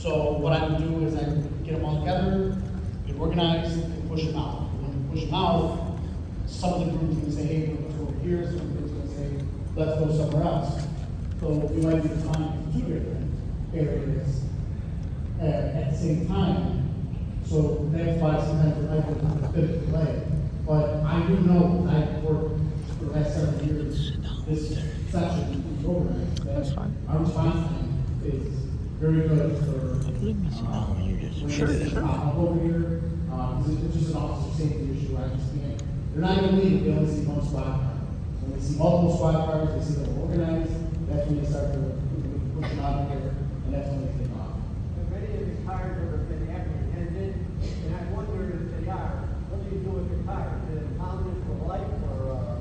So what I would do is I would get them all together, get organized, and push them out. And when you push them out, some of the groups can say, hey, let's go over here, some groups can say, let's go somewhere else. So we might be defined two different areas at the same time. So that's why sometimes I would fit it delay. But I do know, I've worked for the last 7 years, this section is organized. That's fine. Our response time is very good for. Let me sit down when you're just. Sure. I'll go over here, because it's just an officer safety issue, I just can't, they're not gonna leave, they only see one squad car. When they see multiple squad cars, they see them organized, that's when they start to push them out of here, and that's when they take off. Many of these cars have been apprehended, and I wonder if they are, what do you do with the car? Is it impounded for life, or,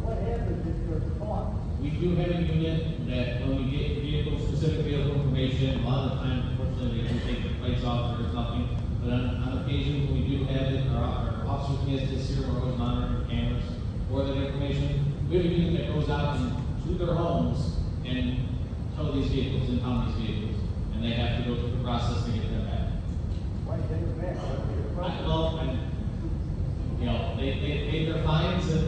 what happens if they're caught? We do have a unit that when we get specific vehicle information, a lot of the time, unfortunately, they do take the plates off, there's nothing. But on occasion, when we do have it, our officers can this here, we're always monitoring the cameras for that information. We have a unit that goes out to their homes and tow these vehicles, impound these vehicles. And they have to go through the process to get them back. Why take them back? They pay their fines and,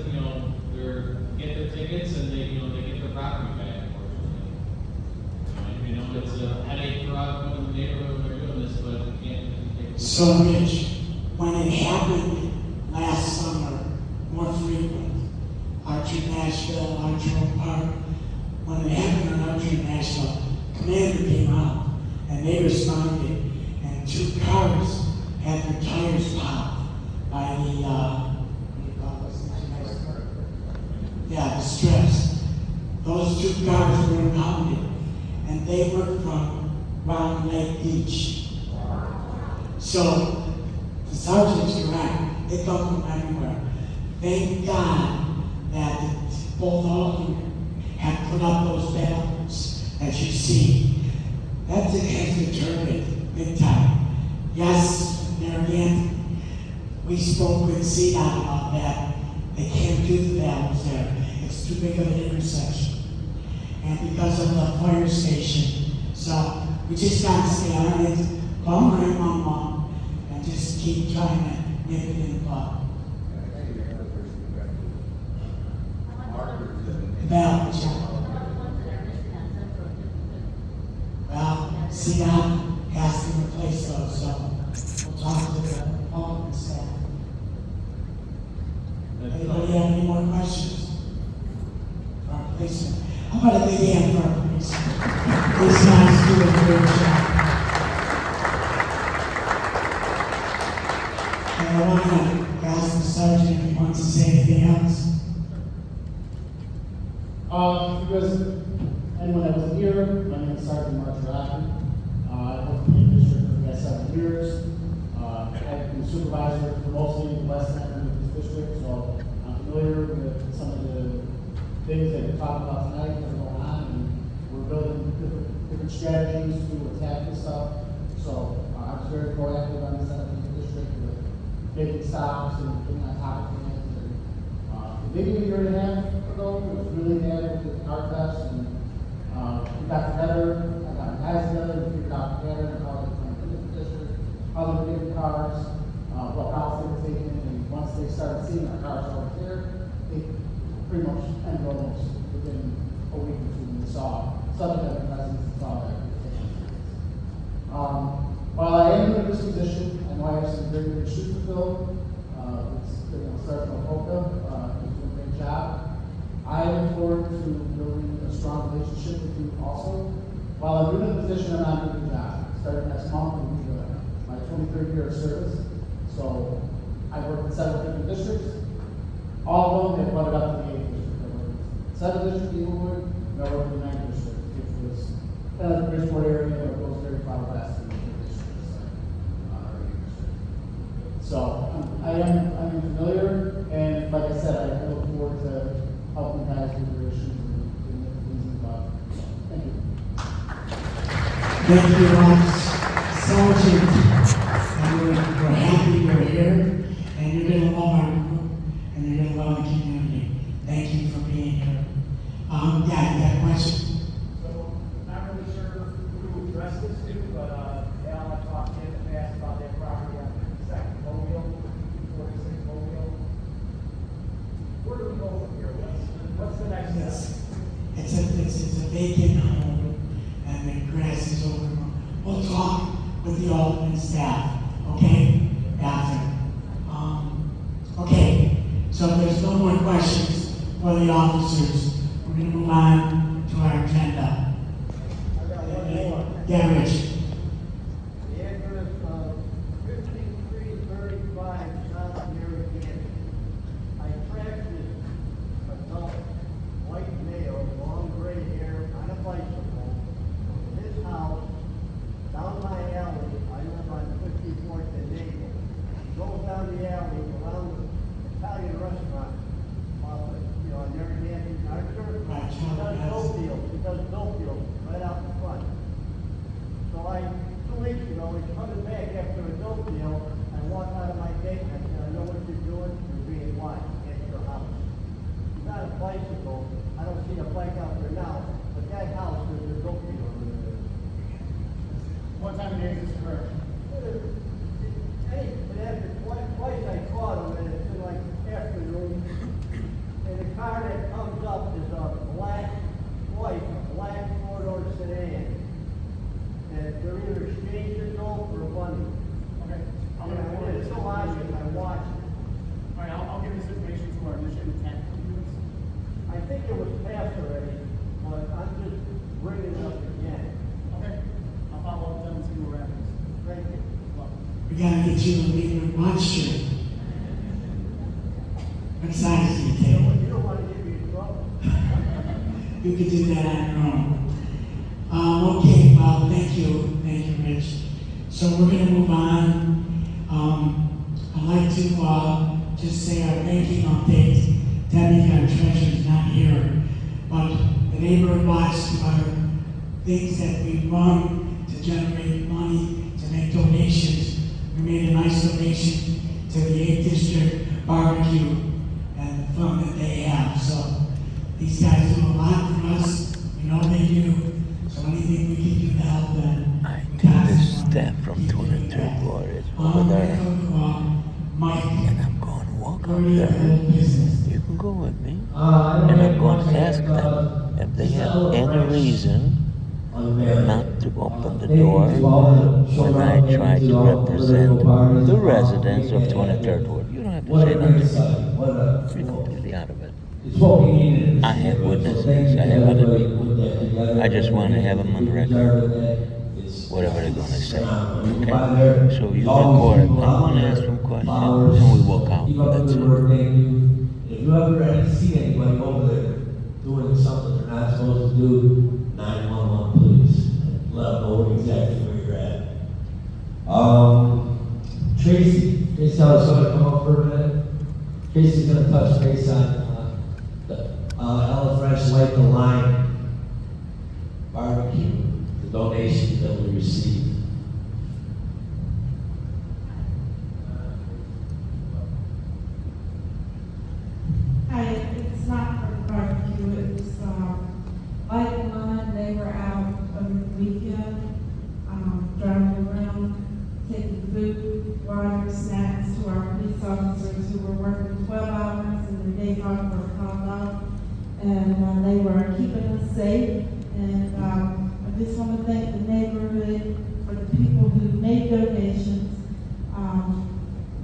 get their tickets and they get their property back, unfortunately. It's a headache for us in the neighborhood when they're doing this, but we can't. So, Rich, when it happened last summer, more frequent, Archer Nashville, Archer Oak Park, when it happened on Archer Nashville, Commander came out and they responded, and 2 cars had their tires popped by the, the strips. Those 2 cars were impounded, and they were from Round Lake Beach. So, the sergeant's correct. They come from everywhere. Thank God that both of you have put up those banners that you see. That has deterred it big time. Yes, Mary Ann, we spoke with CDOT about that. They can't do the banners there. It's too big of an intersection. And because of the fire station. So we just got to stay on it, call 911, and just keep trying to nip it in the bud. Well, CDOT has to replace those, so we'll talk to the public and staff. Anybody have any more questions? For our policeman? How about a big hand for our policeman? These guys do a great job. And I want to ask the sergeant if he wants to say anything else. Because anyone that wasn't here, my name is Sergeant Mark Raffin. I worked in the district for the last 7 years. I've been supervisor for mostly the last 10 years of this district, so I'm familiar with some of the things that we're talking about tonight that are going on, and we're building different strategies to attack this stuff. So I was very proactive on this end of the district with making stops and getting on top of things. And maybe a year and a half ago, it was really bad with the car thefts, and we got together, I got my guys together, and figured out together how they were in the district, how they were getting cars, what routes they were taking, and once they started seeing our cars over there, they pretty much ended almost within a week or two when we saw something that the presence and saw that. While I am in this position, I know I have some very good shoes to fill. Sergeant Okoka, he's doing a great job. I look forward to building a strong relationship with you also. While I'm in the position, I'm not doing the job. Starting next month, will be my 23rd year of service. So I worked in several different districts. All of them have brought it up to the 8th district. I worked in 7th district, Inglewood, and I worked in the 9th district, which was kind of the Bridgeport area, but it goes very far west in the district. So I'm familiar, and like I said, I look forward to helping guys with their issues and getting things involved. Thank you. Thank you, Sergeant. And we're happy you're here, and you're going to love our group, and you're going to love the community. Thank you for being here. You got a question? So, not really sure who addressed So if there's no more questions for the officers, we're gonna move on to our agenda. I got one more. Yeah, Rich. The address of 5335 South Narragansett. I tracked this adult white male, long gray hair, on a bicycle, from his house, down my alley. I live on 54th and Nagle. He goes down the alley, around the Italian restaurant, off of, on Narragansett, Archer. Right, He does dope deals, right out in front. So 2 weeks ago, he's coming back after a dope deal. I walked out of my gate and I said, I know what you're doing, you're being watched, get to your house. He's on a bicycle, I don't see a bike out there now, but that house, there's a dope dealer in there. What time of day is this occurring? Hey, but after twice I caught him and it's been like afternoon. And the car that comes up is a black four-door sedan. And they're either exchanging dope or a bunny. Okay. I'm Yeah, gonna forward it's this so obvious, information. I watched it. All right, I'll give this information to our mission intent units. I think it was passed already, but I'm just bringing it up again. Okay. I'll follow up with them and see where we're at. Thank you. Welcome. We gotta get you a Leader Watch shirt. What size do you take? You don't want to get me in trouble. You can do that on your own. Okay, well, thank you, Rich. So we're gonna move on. I'd like to just say our banking update. Debbie, our treasurer's not here, but the neighborhood watch are things that we run to generate money, to make donations. We made a nice donation to the 8th District Barbecue and the fund that they have. So these guys do a lot for us. We know they do. So anything we can do to help them. I think the staff from 23rd Ward is over there, Mike, and I'm going to walk up where do you there. have business? You can go with me, and I'm going to ask them if they have any reason not to open the door when I try to represent the residents of 23rd Ward. You don't have to say nothing. You're completely out of it. I have witnesses. I have other people. I just want to have them on the record. Whatever they're going to say. Okay? So you record it. I'm going to ask them questions, and we walk out. That's it. If you ever see anybody over there doing something they're not supposed to do, 911, please. Let them know exactly where you're at. Tracy, I was going to come up for a minute. Tracy's going to touch base on Ella Fresh Light the Line barbecue, the donations that we received. Hi, it's not for the barbecue, it was, Light and Line, they were out over the weekend, driving around, taking food, water, snacks to our police officers who were working 12 hours and their days off were called off. And they were keeping us safe, and I just want to thank the neighborhood for the people who made donations,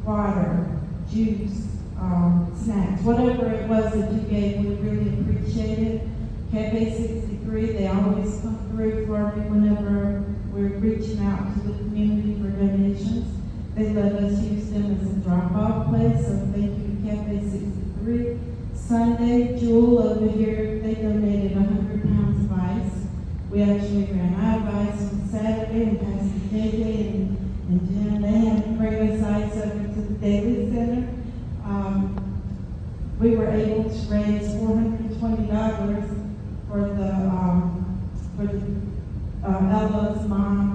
water, juice, snacks, whatever it was that you gave, we really appreciate it. Cafe 63, they always come through for me whenever we're reaching out to the community for donations. They let us use them as a drop-off place, so thank you to Cafe 63. Sunday, Jewel over here, they donated 100 pounds of ice. We actually ran out of ice on Saturday, and Pastor JJ and Jim, they had to bring us ice over to the Daily Center. We were able to raise $420 for Ella's mom,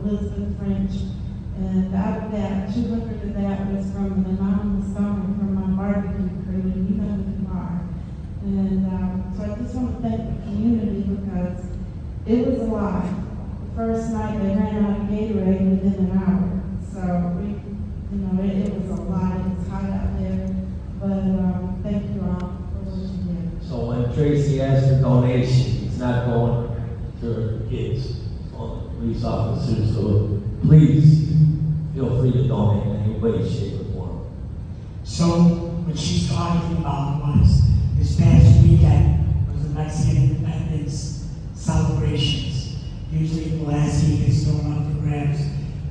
Elizabeth French, and out of that, 200 of that was from an anonymous donor from my barbecue crew, and you know who you are. And so I just want to thank the community because it was a lot. The first night they ran out of Gatorade within an hour, so it was a lot. It was hot out there, but thank you all for what you did. So when Tracy asked for donation, it's not going to her kids, it's going to police officers. So please feel free to donate in any way, shape, or form. So what she's talking about was this past weekend was the Mexican Independence celebrations. Usually the last week is thrown up for grabs,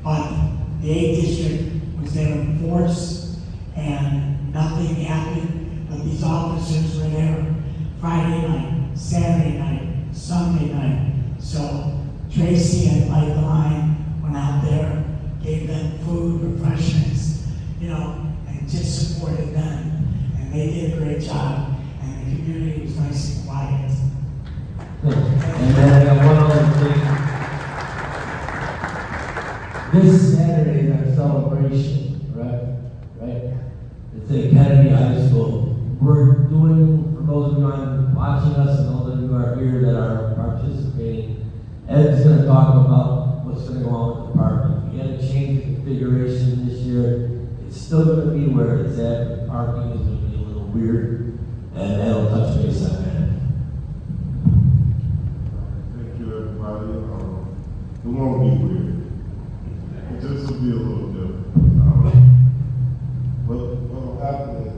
but the 8th district was there in force and nothing happened, but these officers were there Friday night, Saturday night, Sunday night. So Tracy and Light the Line went out there, gave them food, refreshments, and just supported them. And they did a great job, and the community was nice and quiet. And then I got one other thing. This Saturday is our celebration, right? It's at Kennedy High School. We're doing, for those of you watching us and all of you are here that are participating, Ed's going to talk about what's going to go on with the parking. We had to change the configuration this year. It's still going to be where it's at, but parking is going to be a little weird, and that'll touch base on that. Thank you, everybody. It won't be weird. It just will be a little different. What will happen is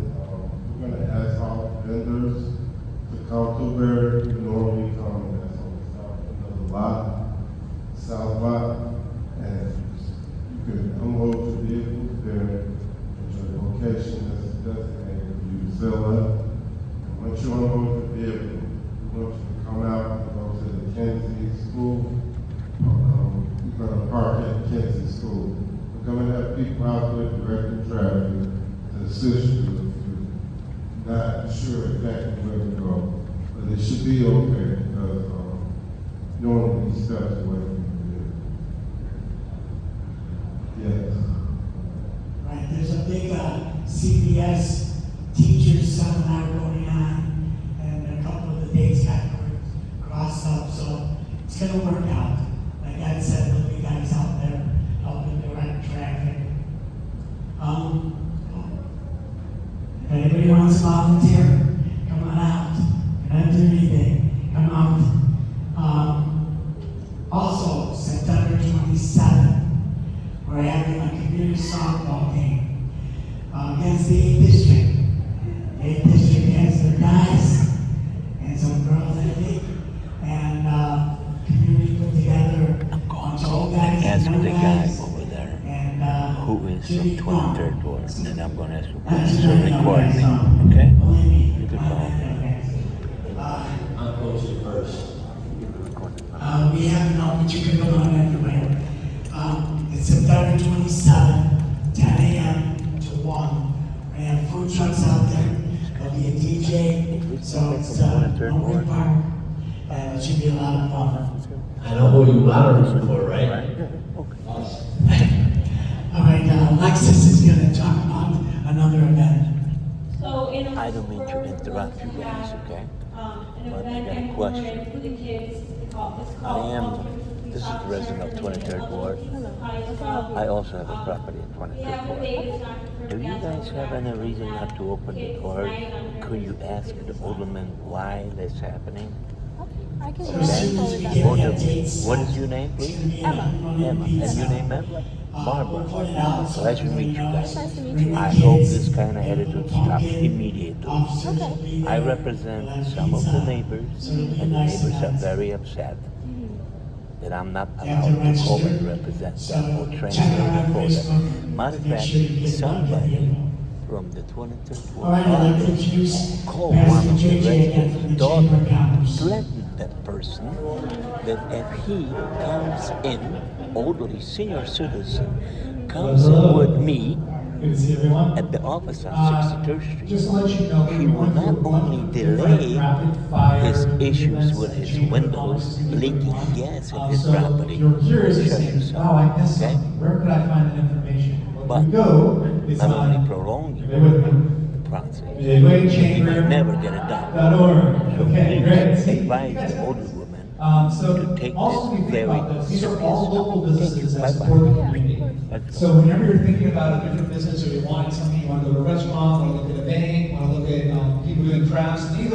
we're going to ask our vendors to come to where you normally come, and that's on the south lot, and you can unload your vehicles there at your location that's designated for you to sell at. And once you unload your vehicle, we want you to come out and go to the Kinsey School. We're going to park at Kinsey School. We're going to have people out there directing traffic to assist you if you're not sure exactly where to go. But it should be okay because you don't want to be steps away from the vehicle. Yes. Right, there's a big CBS teachers seminar going on, and a couple of the dates got crossed up, so it's going to work out. Like I said, there'll be guys out there helping direct traffic. If anybody wants to volunteer, come on out. You're not doing anything. Come out. Also, September 27th, we're having a community softball game against the 8th district. The 8th district has their guys and some girls, I think. And community put together a bunch of old guys Ask and the young guy guys. over there And who is should from be fun. 23rd Ward, and I'm going to ask That's you to really record nice, me, okay? Believe me. You can call me. I'll go to you first. We have no, but you can go on anyway. It's September 27th, 10 a.m. to 1. We're going to have food trucks out there. There'll be a DJ. So it's Oakland Park. And it should be a lot of fun. I know who you are rooting for, right? Awesome. All right, Alexis is going to talk about another event. So in I don't mean to interrupt you guys, okay? But I got a question. for the kids. This is the resident of 23rd Ward. I also have a property in 23rd Ward. Do you guys have any reason not to open the doors? Could you ask the alderman why that's happening? I can So go as soon as we get What the is- dates, what is your name, it's please? gonna be Emma. on Emma. And your name, ma'am? We'll Barbara. put it out so Pleasure to meet you everybody guys. Nice to meet knows. you. I hope this kind of attitude stops immediately. Officers will be I there. represent We'll have some of the pizza. neighbors, So it'll be and the nice neighbors are event. very upset that I'm not You have to allowed to go and register. represent So them or check translate out our for them. Facebook Matter of to make fact, sure you get somebody from the 23rd All right, I'd like to Ward introduce called one Pastor of the JJ again from residents' the Chamber of daughter, Commerce. threatened that person that if he comes in, elderly senior citizen, comes in with me Good to see everyone. at the office on 63rd Street, Just to let you know, he will not only delay his issues with his windows, leaking gas in his property. You're curious, Shut oh, yourself, I missed okay? something. Where could I find that information? Well, But you go, it's not only on prolonging Bear with me. the process, Midway he Chamber. might never get it done. .org. So Okay, great. please See, you advise guys the have older this. women So to take also when you this think very about this, these are serious. all local Thank businesses you. that Bye-bye. support the community. That's So whenever you're thinking about a different business or you want something, you want to go to a restaurant, want to look at a bank, want to look at people doing crafts, these